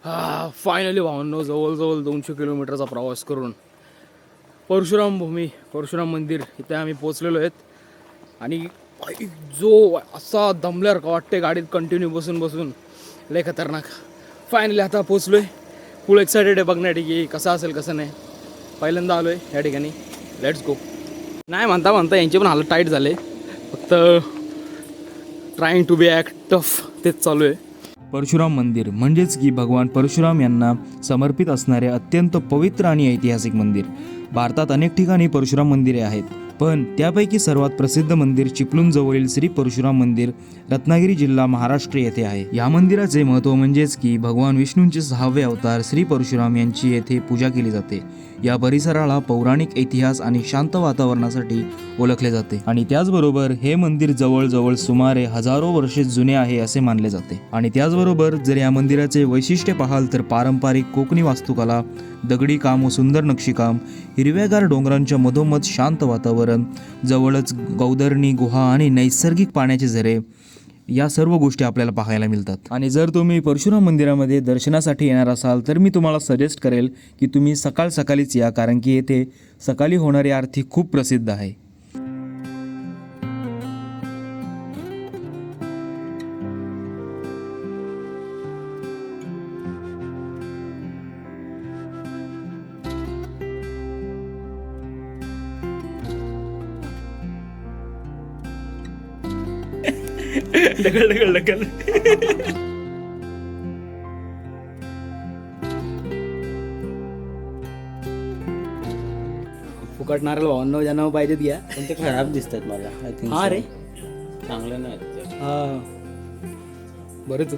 Finally भावांनो, जवळजवळ 200 किलोमीटरचा प्रवास करून परशुराम मंदिर इथे आम्ही पोचलेलो आहेत. आणि जो असा दमल्यासारखं वाटते गाडीत कंटिन्यू बसून लय खतरनाक. फायनली आता पोचलो आहे. फुल एक्सायटेड आहे बघण्यासाठी की कसं असेल कसं नाही. पहिल्यांदा आलो आहे या ठिकाणी. Let's go. नाही म्हणता यांचे पण हालत टाईट झाले. फक्त trying to be act tough तेच चालू आहे. परशुराम मंदिर म्हणजेच की भगवान परशुराम यांना समर्पित असणारे अत्यंत पवित्र आणि ऐतिहासिक मंदिर. भारतात अनेक ठिकाणी परशुराम मंदिरे आहेत, पण त्यापैकी सर्वात प्रसिद्ध मंदिर चिपळूण जवळील श्री परशुराम मंदिर, रत्नागिरी जिल्हा, महाराष्ट्र येथे आहे. या मंदिराचे महत्त्व म्हणजेच की भगवान विष्णूंचे 6वे अवतार श्री परशुराम यांची येथे पूजा केली जाते. या परिसराला पौराणिक इतिहास आणि शांत वातावरणासाठी ओळखले जाते. आणि त्याचबरोबर हे मंदिर जवळजवळ सुमारे हजारो वर्षे जुने आहे असे मानले जाते. आणि त्याचबरोबर जर या मंदिराचे वैशिष्ट्य पाहाल तर पारंपरिक कोकणी वास्तुकला, दगडी काम व सुंदर नक्षीकाम, हिरव्यागार डोंगरांच्या मधोमध शांत वातावरण, जवळच गौदर्णी गुहा आणि नैसर्गिक पाण्याचे झरे, या सर्व गोष्टी आपल्याला पाहायला मिळतात. आणि जर तुम्ही परशुराम मंदिरामध्ये दर्शनासाठी येणार असाल तर मी तुम्हाला सजेस्ट करेल की तुम्ही सकाळीच या, कारण की येथे सकाळी होणारी आरती खूप प्रसिद्ध आहे. ढकल फुकट नारळ भावांनो ज्यांना पाहिजेत घ्या. पण ते खराब दिसतात मला. आय थिंक हा रे, चांगलं नाही. हा बरेच